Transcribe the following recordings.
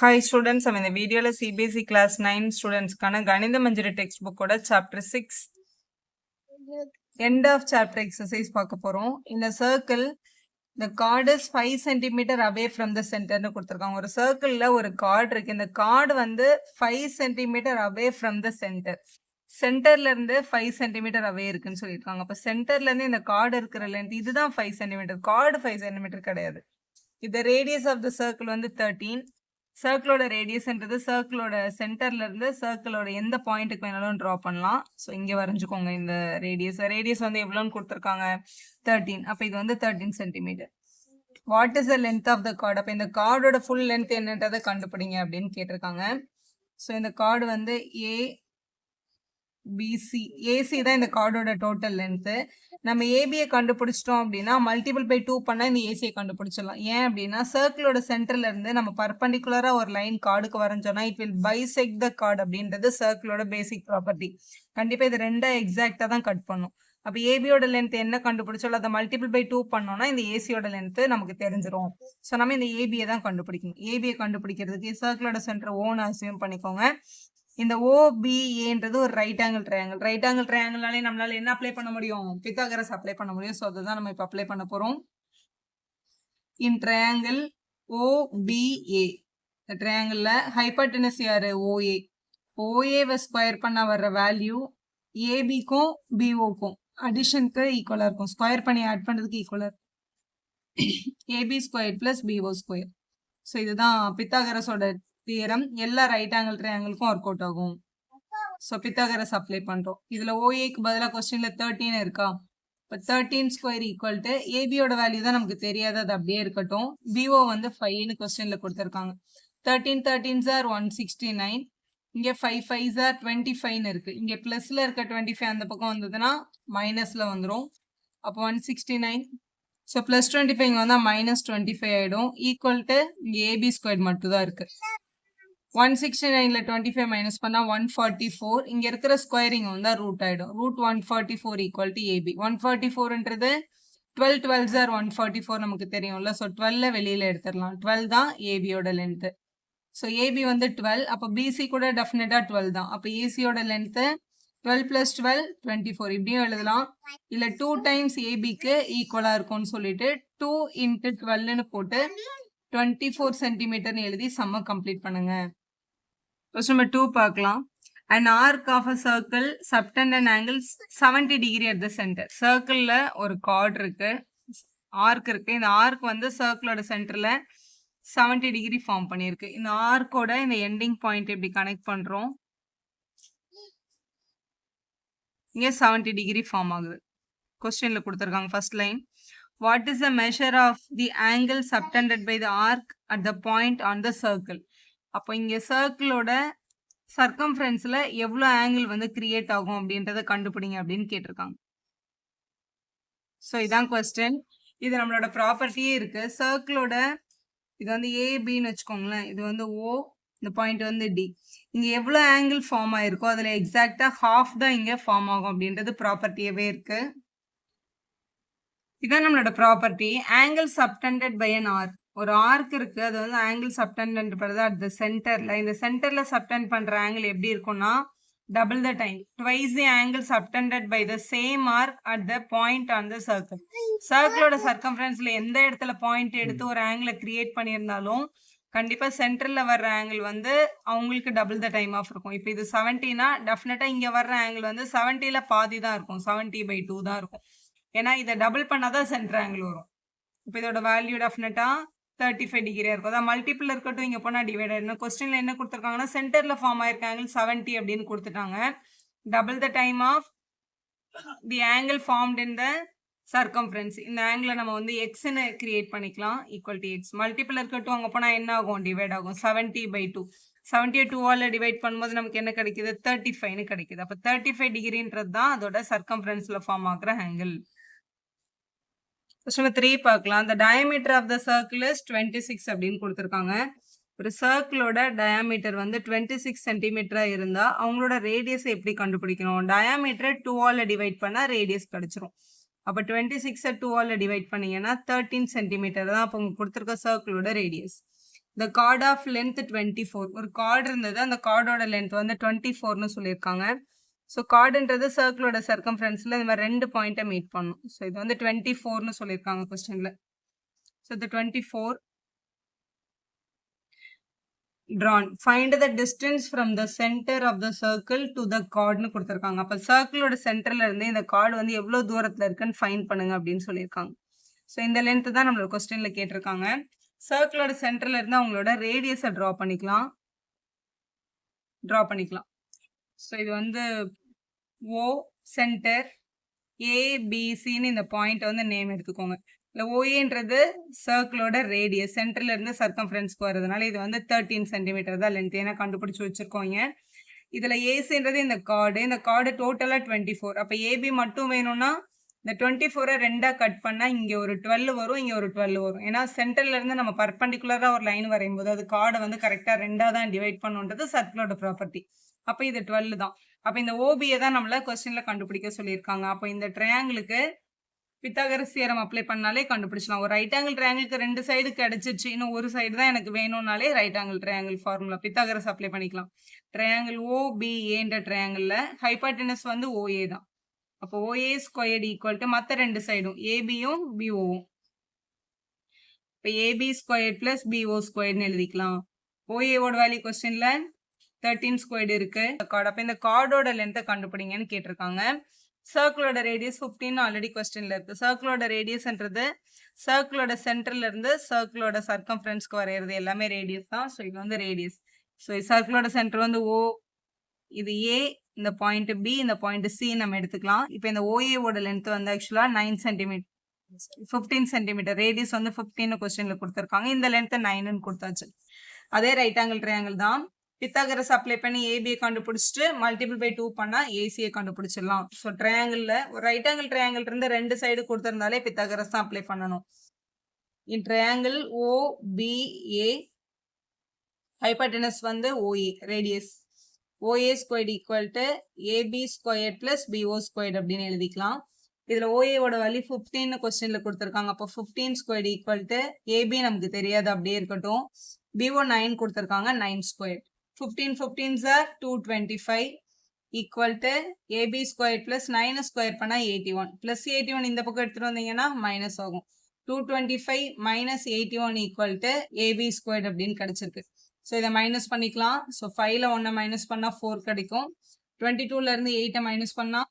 Hi students, I'm in the video CBSE class 9 students Ganitha Manjari textbook chapter 6 end of chapter exercise பார்க்க போறோம். In a circle the chord is 5 cm away from the center னு கொடுத்திருக்காங்க. ஒரு சர்க்கிள்ல ஒரு card இருக்கு. இந்த card வந்து 5 cm away from the center. சென்டர்ல இருந்து 5 cm away இருக்குன்னு சொல்லிருக்காங்க. அப்ப சென்டர்ல இருந்து இந்த கார்டு இருக்கிற லென்த் இதுதான் 5 cm. கார்டு 5 cm கிடையாது. இந்த ரேடியஸ் ஆஃப் த சர்க்கிள் வந்து 13. சர்க்கிளோட ரேடியஸ்ன்றது சர்க்கிளோட சென்டர்ல இருந்து சர்க்கிளோட எந்த பாயிண்ட்டுக்கு வேணாலும் ட்ரா பண்ணலாம். ஸோ இங்கே வரைஞ்சுக்கோங்க இந்த ரேடியஸ் வந்து எவ்வளோன்னு கொடுத்துருக்காங்க 13. அப்போ இது வந்து 13 centimetre. What is the length of the card? அப்போ இந்த கார்டோட ஃபுல் லென்த் என்னன்றதை கண்டுபிடிங்க அப்படின்னு கேட்டிருக்காங்க. ஸோ இந்த கார்டு வந்து ஏசி தான் இந்த கார்டோட டோட்டல் லென்த்து. நம்ம ஏபியை கண்டுபிடிச்சிட்டோம் அப்படின்னா மல்டிபிள் பை 2 பண்ணால் இந்த ஏசியை கண்டுபிடிச்சிடலாம். ஏன் அப்படின்னா சர்க்கிளோட சென்டர்ல இருந்து நம்ம பர்பண்டிகுலரா ஒரு லைன் கார்டுக்கு வரைஞ்சோம்னா it will bisect the chord அப்படின்றது சர்க்கிளோட பேசிக் ப்ராப்பர்ட்டி. கண்டிப்பா இது ரெண்டா எக்ஸாக்டா தான் கட் பண்ணும். அப்போ ஏபியோட லென்த் என்ன கண்டுபிடிச்சோம் அதை மல்டிபிள் பை 2 பண்ணோம்னா இந்த ஏசியோட லென்த் நமக்கு தெரிஞ்சிடும். ஸோ நம்ம இந்த ஏபியை தான் கண்டுபிடிக்கணும். ஏபியை கண்டுபிடிக்கிறதுக்கு சர்க்கிளோட சென்டர் ஓன் அசியூம் பண்ணிக்கோங்க. இந்த OBAன்றது ஒரு right angle triangle. Right angle ட்ரையாங்கிள்னாலே நம்மளால என்ன அப்ளை பண்ண முடியும்? பித்தாகரஸ் அப்ளை பண்ண முடியும். ஸோ அதுதான் நம்ம இப்போ அப்ளை பண்ண போறோம். இன் ட்ரையாங்கிள் OBA இந்த ட்ரையாங்கிள்ல ஹைப்பர்டெனஸ் யாரு? OA. OAவை ஸ்கொயர் பண்ண வர்ற வேல்யூ ABக்கும் BOக்கும் அடிஷனுக்கு ஈக்குவலா இருக்கும். ஸ்கொயர் பண்ணி ஆட் பண்றதுக்கு ஈக்குவலா இருக்கும். AB square plus BO square. So இதுதான் பித்தாகரஸோட தியரம். எல்லா ரைட் ஆங்கிள் ட்ரையாங்கிளுக்கும் ஒர்க் அவுட் ஆகும். ஸோ பித்தாகரஸ் அப்ளை பண்றோம். இதுல OAக்கு பதிலாக கொஸ்டின்ல 13 இருக்கா? இப்போ 13 ஸ்கொயர் ஈக்குவல் டு ஏபியோட வேல்யூ தான் நமக்கு தெரியாது, அது அப்படியே இருக்கட்டும். BO வந்து 5ன்னு கொஸ்டின்ல கொடுத்துருக்காங்க. 13 13s are 169. இங்க 5 5s are 25ன்னு இருக்கு. இங்க பிளஸ்ல இருக்க 25 அந்த பக்கம் வந்ததுன்னா மைனஸ்ல வந்துடும். அப்போ 169. ஸோ பிளஸ் 25 இங்க வந்தா மைனஸ் 25 ஆயிடும். ஈக்குவல் டு இங்க ஏபி ஸ்கொயர் மட்டும் தான் இருக்கு. 169ல 25 மைனஸ் பண்ணா 144. இங்க இருக்கிற ஸ்கொயரிங் வந்து ரூட் ஆயிடும். Root 144 equal to AB. 144ன்றது 12 12s are 144 நமக்கு தெரியும்ல. ஸோ 12 வெளியில எடுத்துடலாம். 12 தான் ஏபியோட லென்த். ஸோ ஏபி வந்து 12. அப்போ பிசி கூட டெஃபினட்டா 12 தான். அப்போ ஏசியோட லென்த் 12 பிளஸ் 12 24. இப்படியும் எழுதலாம். இல்ல 2 டைம்ஸ் ஏபிக்கு ஈக்குவலா இருக்கும்னு சொல்லிட்டு 2 இன்ட்டு 12ன்னு போட்டு 24 சென்டிமீட்டர்னு எழுதி சம்ம கம்ப்ளீட் பண்ணுங்க. Question number 2 பார்க்கலாம். An arc of a circle subtend an angle 70 degree at the center. சர்க்கிள்ல ஒரு கார்டு இருக்கு, ஆர்க் இருக்கு. இந்த ஆர்க் வந்து சர்க்கிளோட சென்டர்ல 70 டிகிரி ஃபார்ம் பண்ணியிருக்கு. இந்த ஆர்க்கோட இந்த எண்டிங் பாயிண்ட் எப்படி கனெக்ட் பண்றோம்? இங்க 70 டிகிரி ஃபார்ம் ஆகுது. கொஸ்டின்ல கொடுத்துருக்காங்க first line. What is the measure of the angle subtended by the arc at the point on the circle? அப்போ இங்க சர்க்கிளோட சர்க்கம்ஃபரன்ஸ்ல எவ்வளோ ஆங்கிள் வந்து கிரியேட் ஆகும் அப்படின்றத கண்டுபிடிங்க அப்படின்னு கேட்டிருக்காங்க. ஸோ இதான் கொஸ்டின். இது நம்மளோட ப்ராப்பர்ட்டியே இருக்கு. சர்க்கிளோட இது வந்து ஏபின்னு வச்சுக்கோங்களேன். இது வந்து O, இந்த பாயிண்ட் வந்து D. இங்க எவ்வளோ ஆங்கிள் ஃபார்ம் ஆயிருக்கோ அதுல எக்ஸாக்டா ஹாஃப் தான் இங்க ஃபார்ம் ஆகும் அப்படின்றது ப்ராப்பர்ட்டியவே இருக்கு. இதான் நம்மளோட property. Angle subtended by an arc. ஒரு ஆர்க் இருக்கு, அது வந்து ஆங்கிள் சப்டெண்ட் பண்றது அட் த சென்டர்ல. இந்த சென்டர்ல சப்டெண்ட் பண்ற ஆங்கிள் எப்படி இருக்கும்னா double the time twice the angle subtended by the same arc at the point on the circle. சர்க்கிளோட சர்க்கம்ஃபரன்ஸ்ல எந்த இடத்துல பாயிண்ட் எடுத்து ஒரு ஆங்கிளை கிரியேட் பண்ணியிருந்தாலும் கண்டிப்பா சென்டர்ல வர்ற ஆங்கிள் வந்து அவங்களுக்கு டபுள் த டைம் ஆஃப் இருக்கும். இப்போ இது 70னா டெஃபினட்டா இங்க வர்ற ஆங்கிள் வந்து 70ல பாதி தான் இருக்கும், 70/2 தான் இருக்கும். ஏன்னா இதை டபுள் பண்ணாதான் சென்டர் ஆங்கிள் வரும். இப்போ இதோட வேல்யூ டெஃபினட்டா 35 டிகிரியா இருக்கும். அதான் மல்டிபிள் இருக்கட்டும், இங்க போனா டிவைட் ஆயிடும். கொஸ்டின்ல என்ன கொடுத்துருக்காங்கன்னா சென்டர்ல ஃபார்ம் ஆயிருக்க ஆங்கிள் 70 அப்படின்னு கொடுத்துட்டாங்க. Double the time of the angle formed in the circumference. இந்த ஆங்கிளை நம்ம வந்து எக்ஸ்ன்னு கிரியேட் பண்ணிக்கலாம். Equal to X. மல்டிபிள் இருக்கட்டும், அங்க போனா என்ன ஆகும்? டிவைட் ஆகும். 70/2. 70 2ஆல டிவைட் பண்ணும்போது நமக்கு என்ன கிடைக்குது? 35ன்னு கிடைக்குது. அப்ப 35 டிகிரின்றது தான் அதோட சர்க்கம்ஃபரன்ஸ்ல ஃபார்ம் ஆகுற ஆங்கிள். Question 3 பார்க்கலாம். The diameter of the circle is 26 அப்படின்னு கொடுத்துருக்காங்க. ஒரு சர்க்கிளோட டயாமீட்டர் வந்து 26 சென்டிமீட்டரா இருந்தா அவங்களோட ரேடியஸ் எப்படி கண்டுபிடிக்கணும்? டயாமீட்டர் 2ஆல டிவைட் பண்ணா ரேடியஸ் கிடைச்சிரும். அப்ப 26 2ஆல டிவைட் பண்ணீங்கன்னா 13 சென்டிமீட்டர் தான் அப்போ கொடுத்துருக்க சர்க்கிளோட radius. the chord of length 24. ஒரு chord இருந்தது, அந்த chordோட length வந்து 24ன்னு சொல்லியிருக்காங்க. ஸோ chordன்றது சர்க்கிளோட சர்க்கம்ஃபரன்ஸ்ல இந்த மாதிரி 2 பாயிண்ட்டை மீட் பண்ணும். ஸோ இது வந்து 24ன்னு சொல்லியிருக்காங்க கொஸ்டின்ல. ஸோ இந்த 24 drawn. Find the distance from the center of the circle to the chordன்னு கொடுத்துருக்காங்க. அப்போ சர்க்கிளோட சென்டர்ல இருந்து இந்த chord வந்து எவ்வளோ தூரத்தில் இருக்குன்னு ஃபைண்ட் பண்ணுங்க அப்படின்னு சொல்லியிருக்காங்க. ஸோ இந்த லென்த் தான் நம்மளோட கொஸ்டின்ல கேட்டிருக்காங்க. சர்க்கிளோட சென்டர்ல இருந்து அவங்களோட ரேடியஸை ட்ரா பண்ணிக்கலாம். ஸோ இது வந்து ஓ சென்டர் ஏபிசின்னு இந்த பாயிண்ட் வந்து நேம் எடுத்துக்கோங்க. இல்லை ஓஏன்றது சர்க்கிளோட ரேடியஸ், சென்டர்ல இருந்து சர்க்கம்ஃபரன்ஸ்க்கு வரதுனால இது வந்து 13 சென்டிமீட்டர் தான் லென்த், ஏன்னா கண்டுபிடிச்சி வச்சிருக்கோங்க. இதுல ஏசின்றது இந்த கார்டு டோட்டலா 24. அப்ப ஏபி மட்டும் வேணும்னா இந்த 24 ரெண்டா கட் பண்ணா இங்க ஒரு 12 வரும், இங்க ஒரு 12 வரும். ஏன்னா சென்டர்ல இருந்து நம்ம பர்பண்டிகுலரா ஒரு லைன் வரையும் போது அது கார்டை வந்து கரெக்டா ரெண்டா தான் டிவைட் பண்ணுன்றது சர்க்கிளோட ப்ராப்பர்ட்டி. அப்ப இது 12 தான். அப்ப இந்த ஓபியை தான் நம்மள கொஸ்டின்ல கண்டுபிடிக்க சொல்லியிருக்காங்க. அப்ப இந்த ட்ரையாங்கிளுக்கு பித்தாகரஸ் தியரம் அப்ளை பண்ணாலே கண்டுபிடிச்சலாம். ஒரு ரைட் ஆங்கிள் ட்ரையாங்கிளுக்கு 2 சைடு கிடைச்சிச்சு, இன்னும் ஒரு சைடு தான் எனக்கு வேணும்னாலே right angle triangle formula Pythagoras apply பண்ணிக்கலாம். ட்ரையாங்கிள் ஓபிஏன்ற ட்ரையாங்கிள்ல ஹைபார்டெனஸ் வந்து ஓஏ தான். அப்போ ஓஏ ஸ்கொயர்டு ஈக்குவல் டு மற்ற 2 சைடும் ஏபியும் பிஓவும். இப்போ ஏபி ஸ்கொயர்ட் பிளஸ் பிஓ ஸ்கொயர்டுன்னு எழுதிக்கலாம். ஓஏவோட வேல்யூ கொஸ்டின்ல 13 ஸ்கொயர்டு இருக்கு. அப்போ இந்த கார்டோட லென்த்தை கண்டுபிடிங்கன்னு கேட்டிருக்காங்க. சர்க்கிளோட ரேடியஸ் 15 ஆல்ரெடி கொஸ்டின்ல இருக்கு. சர்க்கிளோட ரேடியஸ்ன்றது சர்க்கிளோட சென்டர்ல இருந்து சர்க்கிளோட சர்க்கம்ஃபரன்ஸ்க்கு வரைகிறது எல்லாமே ரேடியஸ் தான். ஸோ இது வந்து ரேடியஸ். ஸோ சர்க்கிளோட சென்டர் வந்து ஓ, இது ஏ, இந்த பாயிண்ட் பி, இந்த பாயிண்ட் சி நம்ம எடுத்துக்கலாம். இப்போ இந்த ஓஏவோட லென்த் வந்து ஆக்சுவலா 9 சென்டிமீட்டர் 15 சென்டிமீட்டர், ரேடியஸ் வந்து 15 கொஸ்டின்ல கொடுத்துருக்காங்க. இந்த லென்த் 9ன்னு கொடுத்தாச்சு. அதே ரைட் ஆங்கிள் ட்ரையாங்கிள் தான். பித்தாகரஸ் அப்ளை பண்ணி ஏபியை கண்டுபிடிச்சிட்டு மல்டிபிள் பை 2 பண்ணா ஏசியை கண்டுபிடிச்சிடலாம். ஸோ ட்ரையாங்கிள்ல ஒரு ரைட் ஆங்கிள் ட்ரையாங்கிள் இருந்து 2 சைடு கொடுத்திருந்தாலே பித்தாகரஸ் தான் அப்ளை பண்ணணும். இன் ட்ரையாங்கிள் ஓபிஏ ஹைபார்டெனஸ் வந்து OA, radius OA squared equal to AB squared plus BO squared அப்படின்னு எழுதிக்கலாம். இதுல OA ஓட வேல்யூ 15 கொஸ்டின்ல கொடுத்திருக்காங்க. அப்போ 15 squared equal to AB நமக்கு தெரியாது, அப்படியே இருக்கட்டும். BO 9 கொடுத்திருக்காங்க, 9 squared. 15 15s are 225 equal to AB squared plus 9 squared பண்ணா 81 plus 81 இந்த பக்கம் எடுத்துட்டு வந்தீங்கன்னா மைனஸ் ஆகும். 225 minus 81 equal to AB squared அப்படின்னு கிடைச்சிருக்கு. ஸோ இதை மைனஸ் பண்ணிக்கலாம். ஸோ 5ல 1 மைனஸ் பண்ணால் 4 கிடைக்கும். 22ல இருந்து 8 மைனஸ் பண்ணால்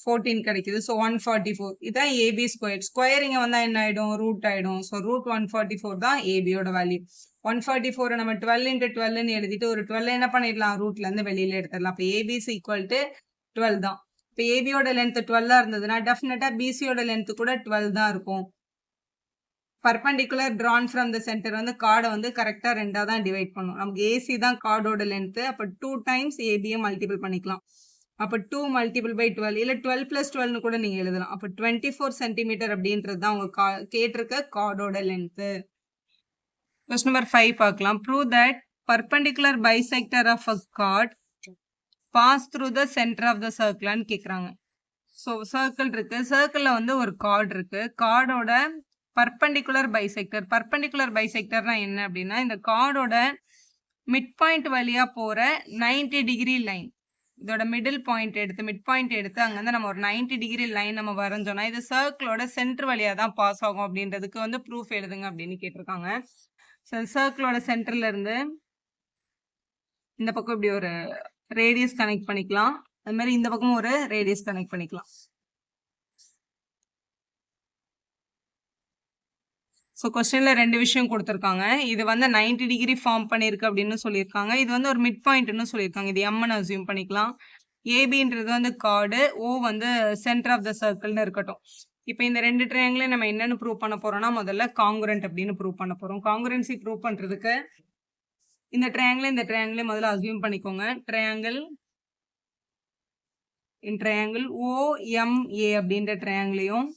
14 கிடைக்குது. ஸோ 144 இதுதான் ஏபி ஸ்கொயர். ஸ்கொயர் இங்கே வந்தால் என்ன ஆகிடும், ரூட் ஆகிடும். ஸோ ரூட் 144 தான் ஏபியோட வேல்யூ. 144 நம்ம 12 × 12ன்னு எழுதிட்டு ஒரு 12 என்ன பண்ணிடலாம், ரூட்லேருந்து வெளியில் எடுத்துடலாம். அப்போ ஏபிஸ் ஈக்குவல் டு 12 தான். இப்போ ஏபியோட லென்த் 12 இருந்ததுன்னா டெஃபினட்டாக பிசியோட லென்த் கூட 12 தான் இருக்கும். Perpendicular drawn from the center வந்து கார்டை வந்து கரெக்டாக ரெண்டாக தான் டிவைட் பண்ணும். நமக்கு ஏசி தான் கார்டோட லென்த்து. அப்போ 2 டைம்ஸ் ஏபியை மல்டிபிள் பண்ணிக்கலாம். அப்போ 2 மல்டிபிள் பை 12 இல்லை 12 + 12ன்னு கூட நீங்கள் எழுதலாம். அப்போ 24 சென்டிமீட்டர் அப்படின்றது தான் அவங்க கேட்டிருக்க கார்டோட லென்த்து. கொஸ்டின் நம்பர் 5 பார்க்கலாம். Prove that perpendicular bisector of a chord pass through the centre of the சர்க்கிள்னு கேட்குறாங்க. ஸோ சர்க்கிள் இருக்கு, சர்க்கிளில் வந்து ஒரு கார்டு இருக்கு. கார்டோட பர்பண்டிகுலர் பைசெக்டர்னா என்ன அப்படின்னா, இந்த கார்டோட மிட் பாயிண்ட் வழியா போற 90 டிகிரி லைன், இதோட மிடில் பாயிண்ட் எடுத்து மிட் பாயிண்ட் எடுத்து அங்கேருந்து நம்ம ஒரு 90 டிகிரி லைன் நம்ம வரைஞ்சோம்னா இது சர்க்கிளோட சென்டர் வழியா தான் பாஸ் ஆகும் அப்படின்றதுக்கு வந்து ப்ரூஃப் எழுதுங்க அப்படின்னு கேட்டிருக்காங்க. ஸோ சர்க்கிளோட சென்டர்ல இருந்து இந்த பக்கம் இப்படி ஒரு ரேடியஸ் கனெக்ட் பண்ணிக்கலாம், அது மாதிரி இந்த பக்கம் ஒரு ரேடியஸ் கனெக்ட் பண்ணிக்கலாம். ஸோ கொஸ்டின்ல 2 விஷயம் கொடுத்துருக்காங்க. இது வந்து 90 டிகிரி ஃபார்ம் பண்ணியிருக்கு அப்படின்னு சொல்லியிருக்காங்க. இது வந்து ஒரு மிட் பாயிண்ட்னு சொல்லியிருக்காங்க. இது எம்னு அசியூம் பண்ணிக்கலாம். ஏபின்றது வந்து கார்டு, ஓ வந்து சென்டர் ஆஃப் த சர்க்கிள்னு இருக்கட்டும். இப்போ இந்த 2 ட்ரையாங்கிளையும் நம்ம என்னென்னு ப்ரூவ் பண்ண போறோம்னா, முதல்ல காங்குரண்ட் அப்படின்னு ப்ரூவ் பண்ண போறோம். காங்குரன்சி ப்ரூவ் பண்ணுறதுக்கு இந்த ட்ரையாங்கிளையும் முதல்ல அசியூம் பண்ணிக்கோங்க. ட்ரையாங்கிள் OMA அப்படின்ற ட்ரையாங்கிளையும்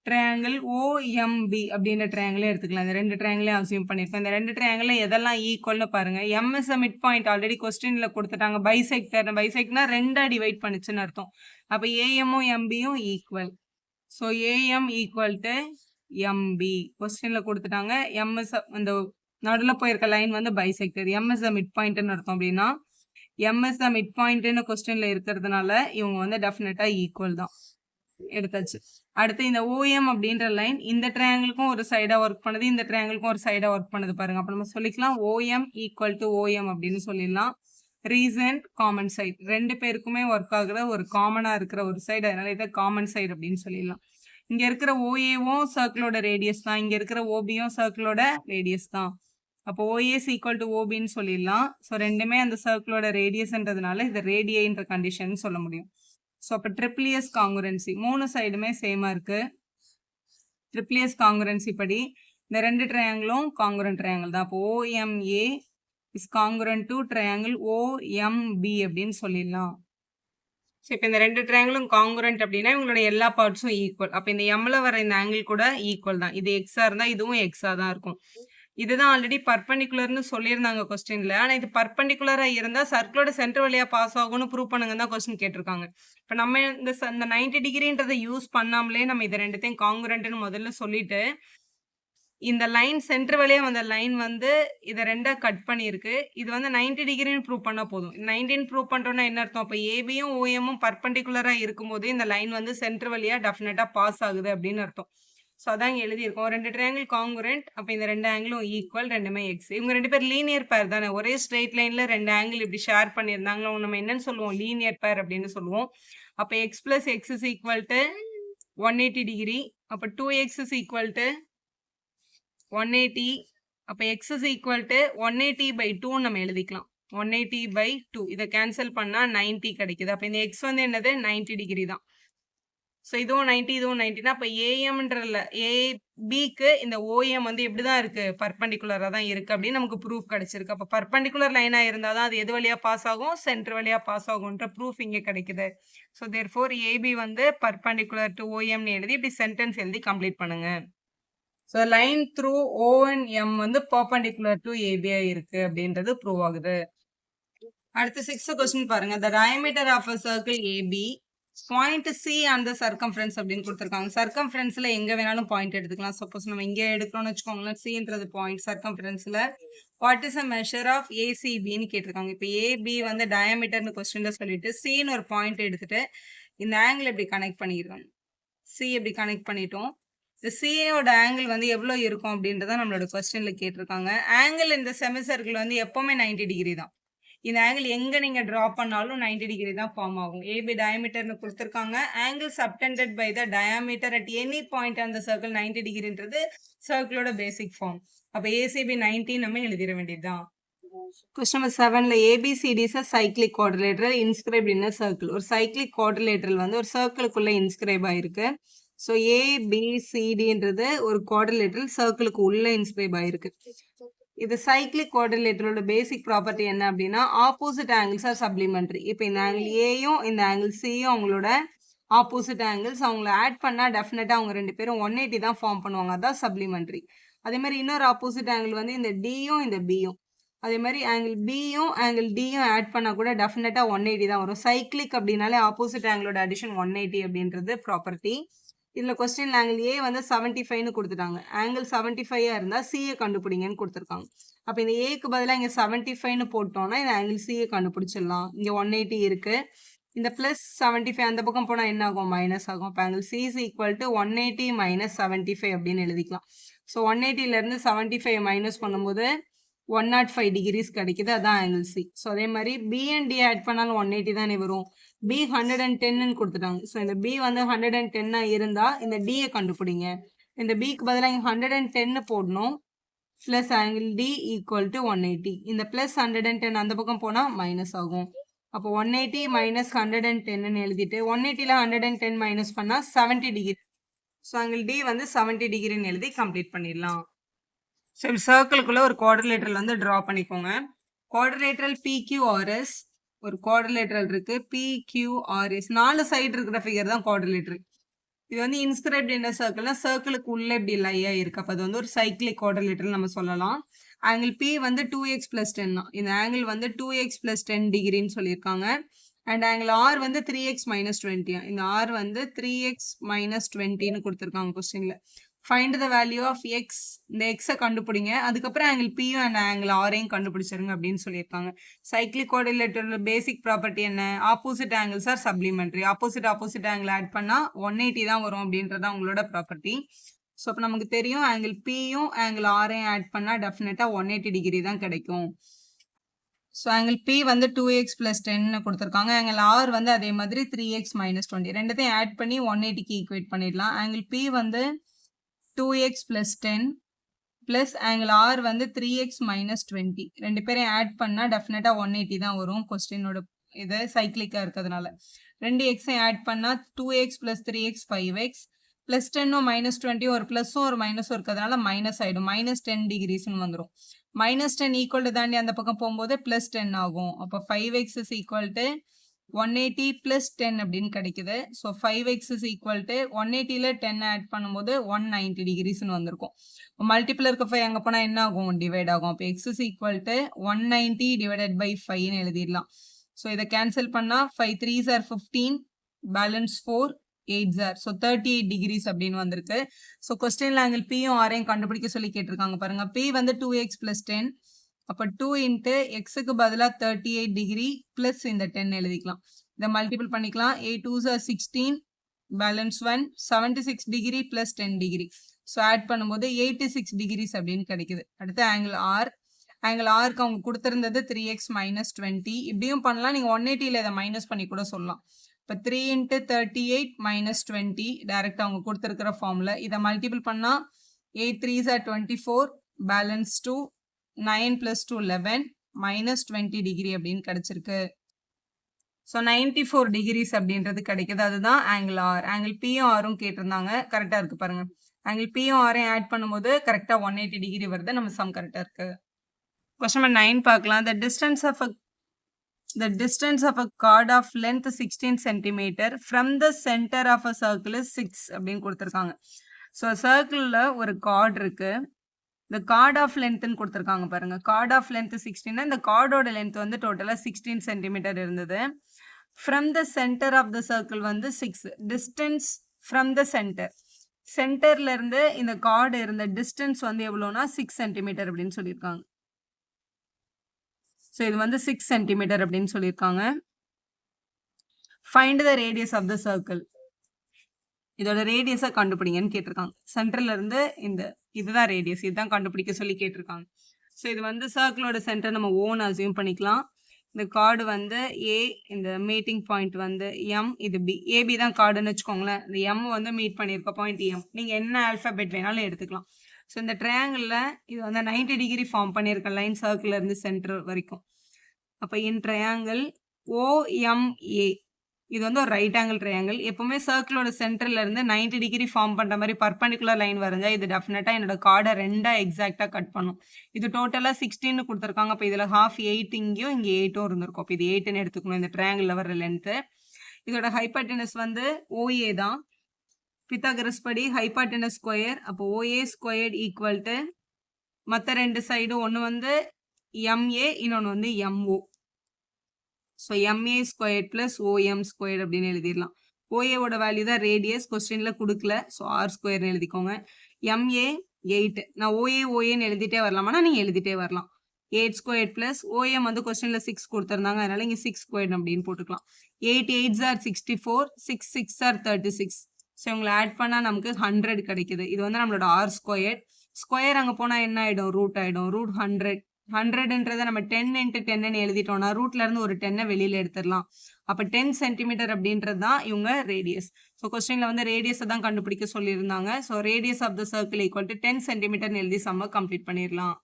ட்ரையாங்கிள் OMB அப்படின்ற ட்ரையாங்கிளையும் எடுத்துக்கலாம். இந்த 2 ட்ரையாங்கிளையும் அசியூம் பண்ணியிருக்கோம். இந்த 2 ட்ரையாங்கிளும் எதெல்லாம் ஈக்குவல்னு பாருங்க. எம்எஸ் மிட் பாயிண்ட் ஆல்ரெடி கொஸ்டின்ல கொடுத்துட்டாங்க. பைசெக்டர்னா 2ஆ டிவைட் பண்ணுச்சுன்னு அர்த்தம். அப்போ ஏஎம்மும் எம்பியும் equal. So AM equal to MB கொஸ்டின்ல கொடுத்துட்டாங்க. எம்எஸ் அந்த நடுவுல போயிருக்க லைன் வந்து bisector. M is the mid பாயிண்ட்னு அர்த்தம் அப்படின்னா எம் இஸ் த மிட் பாயிண்ட்னு கொஸ்டின்ல இருக்கிறதுனால இவங்க வந்து டெஃபினட்டா ஈக்குவல் தான். எடுத்தாச்சு. அடுத்து இந்த OM அப்படின்ற லைன் இந்த ட்ரையாங்கிளுக்கும் ஒரு சைடா ஒர்க் பண்ணுது, இந்த ட்ரையாங்கிளுக்கும் ஒரு சைடா ஒர்க் பண்ணுது பாருங்க. அப்ப நம்ம சொல்லிக்கலாம் OM ஈக்குவல் டு OM அப்படின்னு சொல்லிடலாம். ரீசன்ட் காமன் சைடு, ரெண்டு பேருக்குமே ஒர்க் ஆகுற ஒரு காமனா இருக்கிற ஒரு சைடு, அதனால இதை காமன் சைடு அப்படின்னு சொல்லிடலாம். இங்க இருக்கிற OAவும் சர்க்கிளோட ரேடியஸ் தான், இங்க இருக்கிற OBயும் சர்க்கிளோட ரேடியஸ் தான். அப்போ OAS ஈக்குவல் டு OBன்னு சொல்லிடலாம். ஸோ ரெண்டுமே அந்த சர்க்கிளோட ரேடியஸ்ன்றதுனால இது ரேடியன்ற கண்டிஷன் சொல்ல முடியும். ஸோ அப்போ ட்ரிபிளியஸ் காங்குரன்சி, மூணு சைடுமே சேமா இருக்கு. ட்ரிபிளியஸ் காங்குரன்சி படி இந்த ரெண்டு ட்ரையாங்கிளும் காங்குரண்ட் ட்ரையாங்கிள் தான். அப்போ OMA is congruent to triangle OMB அப்படின்னு சொல்லிடலாம். ஸோ இப்போ இந்த ரெண்டு ட்ரையாங்கிளும் காங்குரண்ட் அப்படின்னா இவங்களோட எல்லா பார்ட்ஸும் ஈக்குவல். அப்போ இந்த எம்ல வர இந்த ஆங்கிள் கூட ஈக்குவல் தான். இது எக்ஸா இருந்தா இதுவும் எக்ஸா தான் இருக்கும். இதுதான் ஆல்ரெடி பர்பெண்டிகுலர்னு சொல்லியிருந்தாங்க கொஸ்டின்ல. ஆனா இது பர்பெண்டிகுலரா இருந்தா சர்க்கிளோட சென்டர் வழியா பாஸ் ஆகும்னு ப்ரூவ் பண்ணுங்கன்னு தான் கொஸ்டின் கேட்டிருக்காங்க. இப்ப நம்ம இந்த 90 டிகிரின்றதை யூஸ் பண்ணாமலே நம்ம இது ரெண்டுத்தையும் காங்குரண்ட்னு முதல்ல சொல்லிட்டு இந்த லைன் சென்டர் வழியா வந்த லைன் வந்து இதை ரெண்டா கட் பண்ணியிருக்கு. இது வந்து 90 டிகிரின்னு ப்ரூவ் பண்ணா போதும். 90 ப்ரூவ் பண்றோம்னா என்ன அர்த்தம்? அப்ப ஏபியும் ஓஎம்மும் பர்பெண்டிகுலரா இருக்கும்போது இந்த லைன் வந்து சென்டர் வழியா டெஃபினட்டா பாஸ் ஆகுது அப்படின்னு அர்த்தம். ஸோ அதான் இங்க எழுதியிருக்கோம். ரெண்டு ட்ரையாங்கிள் காங்குரண்ட், அப்போ இந்த ரெண்டு ஆங்கிளும் ஈக்குவல், ரெண்டுமே எக்ஸ். இவங்க ரெண்டு பேர் லீனியர் பேர் தானே, ஒரே ஸ்ட்ரெயிட் லைன்ல ரெண்டு ஆங்கிள் இப்படி ஷேர் பண்ணியிருந்தாங்களோ நம்ம என்னன்னு சொல்லுவோம்? லீனியர் பேர் அப்படின்னு சொல்லுவோம். அப்போ X plus X is equal to 180 degree. அப்போ 2x இஸ் ஈக்குவல் டு 180. அப்போ எக்ஸ் இஸ் ஈக்குவல் டு 180/2 நம்ம எழுதிக்கலாம். 180/2 இதை கேன்சல் பண்ணா 90 கிடைக்குது. அப்போ இந்த எக்ஸ் வந்து என்னது? 90 டிகிரி தான். ஸோ இதுவும் 90 இதுவும் 90னா அப்போ ஏஎம்ன்றல ஏபிக்கு இந்த ஓஎம் வந்து எப்படிதான் இருக்கு? பர்பெண்டிகுலராக தான் இருக்கு அப்படின்னு நமக்கு ப்ரூஃப் கிடைச்சிருக்கு. அப்போ பர்பெண்டிகுலர் லைனா இருந்தால் தான் அது எது வழியா பாஸ் ஆகும்? சென்டர் வழியா பாஸ் ஆகும்ன்ற ப்ரூஃப் இங்கே கிடைக்குது. ஸோ தேர்ஃபோர் ஏபி வந்து பர்பெண்டிகுலர் டு ஓஎம்னு எழுதி இப்படி சென்டென்ஸ் எழுதி கம்ப்ளீட் பண்ணுங்க. ஸோ லைன் த்ரூ OM வந்து பர்பெண்டிகுலர் டு ஏபியா இருக்கு அப்படின்றது ப்ரூவ் ஆகுது. அடுத்து 6th கொஸ்டின் பாருங்க. The diameter of a circle AB point C அந்த சர்க்கம்ஃபரன்ஸ் அப்படின்னு கொடுத்துருக்காங்க. சர்க்கம்ஃபரன்ஸ்ல எங்க வேணாலும் பாயிண்ட் எடுத்துக்கலாம். சப்போஸ் நம்ம இங்கே எடுக்கிறோம்னு வச்சுக்கோங்களேன், Cன்றது பாயிண்ட் சர்க்கம்ஃபரன்ஸ்ல. What is a measure of ACBன்னு கேட்டிருக்காங்க. இப்போ ஏபி வந்து டயாமீட்டர்னு கொஸ்டின்ல சொல்லிட்டு Cன்னு ஒரு பாயிண்ட் எடுத்துட்டு இந்த ஆங்கிள் எப்படி கனெக்ட் பண்ணிடுறோம்? C எப்படி கனெக்ட் பண்ணிட்டோம். இந்த சிஏயோட ஆங்கிள் வந்து எவ்வளோ இருக்கும் அப்படின்றத நம்மளோட கொஸ்டின்ல கேட்டிருக்காங்க. ஆங்கிள் இந்த செமி சர்க்கிள் வந்து எப்பவுமே 90 டிகிரி தான். இந்த ஆங்கிள் எங்க நீங்க டிரா பண்ணாலும் 90 டிகிரி தான் ஃபார்ம் ஆகும். ஏபி டயாமீட்டர்னு கொடுத்துருக்காங்க. Angle subtended by the diameter at any point on the circle 90 டிகிரின்றது சர்க்கிளோட பேசிக் ஃபார்ம். அப்போ ஏசிபி 90 நம்ம எழுதிட வேண்டியதுதான். கொஸ்டின் நம்பர் 7ல ABCD is cyclic quadrilateral inscribed in circle. ஒரு சைக்ளிக் குவாட்ரிலேட்டரல் வந்து ஒரு சர்க்கிளுக்குள்ள இன்ஸ்கிரைப் ஆயிருக்கு. ஸோ ABCDன்றது ஒரு குவாட்ரிலேட்டரல் சர்க்கிளுக்கு உள்ள இன்ஸ்கிரைப் ஆயிருக்கு. இது சைக்ளிக் குவாட்ரிலேட்டரோட பேசிக் ப்ராப்பர்ட்டி என்ன அப்படின்னா ஆப்போசிட் ஆங்கிள்ஸ் ஆர் சப்ளிமெண்ட்ரி. இப்போ இந்த ஆங்கிள் ஏயும் இந்த ஆங்கிள் சியும் அவங்களோட ஆப்போசிட் ஆங்கிள்ஸ், அவங்கள ஆட் பண்ணால் டெஃபினட்டாக அவங்க ரெண்டு பேரும் 180 தான் ஃபார்ம் பண்ணுவாங்க. அதான் சப்ளிமெண்ட்ரி. அதே மாதிரி இன்னொரு ஆப்போசிட் ஆங்கிள் வந்து இந்த டியும் இந்த பியும், அதே மாதிரி ஆங்கிள் பியும் ஆங்கிள் டியும் ஆட் பண்ணால் கூட டெஃபினட்டாக 180 தான் வரும். சைக்ளிக் அப்படின்னாலே ஆப்போசிட் ஆங்கிளோட அடிஷன் 180 அப்படின்றது ப்ராப்பர்ட்டி. இதில் கொஸ்டின் ஆங்கிள் ஏ வந்து 75ன்னு கொடுத்துட்டாங்க. ஆங்கிள் 75 இருந்தால் சிஏ கண்டுபிடிங்கன்னு கொடுத்துருக்காங்க. அப்போ இந்த ஏக்கு பதிலாக இங்கே 75ன்னு போட்டோம்னா இந்த ஆங்கிள் சிஏ கண்டுபிடிச்சிடலாம். இங்கே 180 இருக்கு. இந்த பிளஸ் 75 அந்த பக்கம் போனால் என்ன ஆகும்? மைனஸ் ஆகும். அப்போ angle C is equal to 180 minus 75 அப்படின்னு எழுதிக்கலாம். ஸோ 180லேருந்து 75 மைனஸ் பண்ணும்போது 105 டிகிரிஸ் கிடைக்குது. அதான் ஆங்கிள் சி. ஸோ அதே மாதிரி பி அண்ட் டி ஆட் பண்ணாலும் 180 தானே வரும். பி 110ன்னு கொடுத்துட்டாங்க. ஸோ இந்த பி வந்து 110 இருந்தால் இந்த டியை கண்டுபிடிங்க. இந்த பிக்கு பதிலாக இங்கே 110 போடணும். Plus angle D equal to 180. இந்த ப்ளஸ் 110 அந்த பக்கம் போனால் மைனஸ் ஆகும். அப்போ 180 மைனஸ் 110ன்னு எழுதிட்டு 180ல் 110 மைனஸ் பண்ணால் 70 டிகிரி. ஸோ ஆங்கிள் டி வந்து 70 டிகிரின்னு எழுதி கம்ப்ளீட் பண்ணிடலாம். ஸோ சர்க்கிளுக்குள்ள ஒரு குவாட்ரிலேட்டரல் வந்து ட்ரா பண்ணிக்கோங்க. குவாட்ரிலேட்டரல் PQRS ஒரு குவாட்ரிலேட்டரல் இருக்கு. PQRS 4 சைடு இருக்கிற ஃபிகர் தான் குவாட்ரிலேட்டரல். இது வந்து இன்ஸ்கிரைப்ட் இன் சர்க்கிள்னா சர்க்கிளுக்கு உள்ள இப்படி லையா இருக்கு. அப்போ அது வந்து ஒரு சைக்ளிக் குவாட்ரிலேட்டரல் நம்ம சொல்லலாம். ஆங்கிள் P வந்து 2x + 10 தான். இந்த ஆங்கிள் வந்து 2x + 10 டிகிரின்னு சொல்லியிருக்காங்க. அண்ட் ஆங்கிள் R வந்து 3x - 20. இந்த R வந்து 3x - 20ன்னு கொடுத்துருக்காங்க கொஸ்டின்ல. Find the value of X. இந்த எக்ஸை கண்டுபிடிங்க. அதுக்கப்புறம் ஆங்கிள் பியும் அண்ட் ஆங்கிள் ஆரையும் கண்டுபிடிச்சிருங்க அப்படின்னு சொல்லியிருக்காங்க. சைக்ளிக் கோஆர்டினேட்டரோட பேசிக் ப்ராப்பர்ட்டி என்ன? Opposite angles are supplementary. Opposite angle add பண்ணால் 180 தான் வரும் அப்படின்றதான் உங்களோட ப்ராப்பர்ட்டி. ஸோ இப்போ நமக்கு தெரியும் ஆங்கிள் பியும் ஆங்கிள் ஆரையும் ஆட் பண்ணால் டெஃபினட்டாக 180 டிகிரி தான் கிடைக்கும். ஸோ ஆங்கிள் பி வந்து 2x + 10 கொடுத்துருக்காங்க. ஆங்கிள் ஆர் வந்து அதே மாதிரி 3x - 20. ரெண்டுத்தையும் ஆட் பண்ணி 180க்கு ஈக்குவேட் பண்ணிடலாம். ஆங்கிள் பி வந்து 2x + 10 ப்ளஸ் ஆங்கிள் ஆர் வந்து 3x - 20. ரெண்டு பேரையும் ஆட் பண்ணால் டெஃபினட்டாக 180 தான் வரும். கொஸ்டினோட இது சைக்ளிக்காக இருக்கிறதுனால. ரெண்டு எக்ஸையும் ஆட் பண்ணால் 2x + 3x 5x ப்ளஸ் 10 -20 ஒரு ப்ளஸும் ஒரு மைனஸும் இருக்கிறதுனால மைனஸ் ஆகிடும். -10 டிகிரிஸ்ன்னு வந்துடும். -10 ஈக்குவல் டு தாண்டி அந்த பக்கம் போகும்போது +10 ஆகும். அப்போ 5x = 180 + 10 அப்படின்னு கிடைக்குது. ஸோ 5x = 180ல் 10 ஆட் பண்ணும்போது 190 டிகிரிஸ்ன்னு வந்திருக்கும். மல்டிபிள் இருக்க 5 அங்கே போனால் என்ன ஆகும்? டிவைட் ஆகும். அப்போ x = 190 / 5ன்னு எழுதிடலாம். ஸோ இதை கேன்சல் பண்ணால் 5 3s are 15, balance 4, 8s are. So 38 degrees அப்படின்னு வந்திருக்கு. ஸோ கொஸ்டின்ல ஆங்கிள் பியும் ஆரையும் கண்டுபிடிக்க சொல்லி கேட்டிருக்காங்க பாருங்க. பி வந்து 2x + 10. அப்போ 2 × எக்ஸுக்கு பதிலாக 38 டிகிரி ப்ளஸ் இந்த 10 எழுதிக்கலாம். இதை மல்டிபிள் பண்ணிக்கலாம். 8 2s are 16, balance 1, 76 degree plus 10 degree. So add பண்ணும்போது 86 டிகிரிஸ் அப்படின்னு கிடைக்குது. அடுத்து ஆங்கிள் ஆர். ஆங்கிள் ஆருக்கு அவங்க கொடுத்துருந்தது 3x - 20. இப்படியும் பண்ணலாம். நீங்கள் 180ல் இதை மைனஸ் பண்ணி கூட சொல்லலாம். இப்போ 3 × 38 - 20 டைரெக்டாக அவங்க கொடுத்துருக்கிற ஃபார்மில் இதை மல்டிபிள் பண்ணால் 8 3s are 24, பேலன்ஸ் 2, 9 + 2 11, -20 டிகிரி அப்படின்னு கிடைச்சிருக்கு. ஸோ 94 டிகிரிஸ் அப்படின்றது கிடைக்குது. அதுதான் ஆங்கிள் ஆர். ஆங்கிள் பியும் ஆரும் கேட்டிருந்தாங்க. கரெக்டாக இருக்குது பாருங்க. ஆங்கிள் பியும் ஆரையும் ஆட் பண்ணும்போது கரெக்டாக 180 டிகிரி வருது. நம்ம சம் கரெக்டாக இருக்குது. Question number 9 பார்க்கலாம். The distance of a chord of length 16 cm from the center of a circle is 6 அப்படின்னு கொடுத்துருக்காங்க. ஸோ சர்க்கிளில் ஒரு கார்டு இருக்கு. இந்த கார்ட் ஆஃப் லென்த்னு கொடுத்துருக்காங்க பாருங்க. Chord of length 16. இந்த கார்டோட லென்த் வந்து டோட்டலாக 16 cm இருந்தது. From the centre of the circle வந்து 6. Distance from the centre. சென்டர்ல இருந்து இந்த கார்டு இருந்த டிஸ்டன்ஸ் வந்து எவ்வளோனா 6 cm அப்படின்னு சொல்லியிருக்காங்க. ஸோ இது வந்து 6 cm அப்படின்னு சொல்லியிருக்காங்க. Find the radius of the circle. இதோட ரேடியஸை கண்டுபிடிங்கன்னு கேட்டிருக்காங்க. சென்டர்ல இருந்து இதுதான் ரேடியஸ். இதுதான் கண்டுபிடிக்க சொல்லி கேட்டிருக்காங்க. ஸோ இது வந்து சர்க்கிளோட சென்டர் நம்ம ஓன் அசியூம் பண்ணிக்கலாம். இந்த கார்டு வந்து ஏ, இந்த மீட்டிங் பாயிண்ட் வந்து எம், இது பி. ஏபி தான் கார்டுன்னு வச்சுக்கோங்களேன். இந்த எம் வந்து மீட் பண்ணியிருக்க பாயிண்ட் எம். நீங்கள் என்ன ஆல்ஃபபெட் வேணாலும் எடுத்துக்கலாம். ஸோ இந்த ட்ரையாங்கிளில் இது வந்து 90 டிகிரி ஃபார்ம் பண்ணியிருக்க லைன் சர்க்கிளில் இருந்து சென்டர் வரைக்கும். அப்போ இன் ட்ரையாங்கிள் OMA இது வந்து ஒரு ரைட் ஆங்கிள் ட்ரையாங்கிள். எப்பவுமே சர்க்கிளோட சென்டர்ல இருந்து 90 டிகிரி ஃபார்ம் பண்ணுற மாதிரி பர்பண்டிகுலர் லைன் வருங்க. இது டெஃபினட்டாக என்னோட கார்டை 2 எக்ஸாக்டாக கட் பண்ணும். இது டோட்டலாக 16 கொடுத்துருக்காங்க. அப்போ இதில் ½ 8 இங்கேயும் இங்கே 8 இருந்திருக்கும். அப்போ இது 8ன்னு எடுத்துக்கணும். இந்த ட்ரையாங்கிளில் வர லென்த்து. இதோட ஹைபார்டெனஸ் வந்து OA தான். பித்தாகரஸ் படி ஹைபார்டெனஸ் ஸ்கொயர். அப்போ OA ஸ்கொயர்ட் ஈக்குவல் டு மற்ற ரெண்டு சைடும் ஒன்று வந்து MA, இன்னொன்று வந்து MO. So MA squared plus OM squared அப்படின்னு எழுதிடலாம். OAவோட வேல்யூ தான் ரேடியஸ். கொஸ்டினில் கொடுக்கல. ஸோ R ஸ்கொயர்னு எழுதிக்கோங்க. MA 8. நான் OAன்னு எழுதிட்டே வரலாமானா நீங்கள் எழுதிட்டே வரலாம். 8 ஸ்கொயர்ட் ப்ளஸ் OM வந்து கொஸ்டினில் 6 கொடுத்துருந்தாங்க. அதனால இங்கே 6 ஸ்கொயர்ட் அப்படின்னு போட்டுக்கலாம். 8 8s are 64, 6 6 are 36. ஸோ இவங்களை ஆட் பண்ணால் நமக்கு 100 கிடைக்குது. இது வந்து நம்மளோட R ஸ்கொயர்ட். ஸ்கொயர் அங்கே போனால் என்ன ஆகிடும்? ரூட் ஆகிடும். ரூட் 100. 100ன்றதை நம்ம 10 × 10ன்னு எழுதிட்டோம்னா ரூட்ல இருந்து ஒரு 10 வெளியில எடுத்துடலாம். அப்போ 10 cm அப்படின்றது தான் இவங்க ரேடியஸ். ஸோ கொஸ்டின்ல வந்து ரேடியஸை தான் கண்டுபிடிக்க சொல்லியிருந்தாங்க. So radius of the circle equal to 10 cm எழுதி சம்ம கம்ப்ளீட் பண்ணிடலாம்.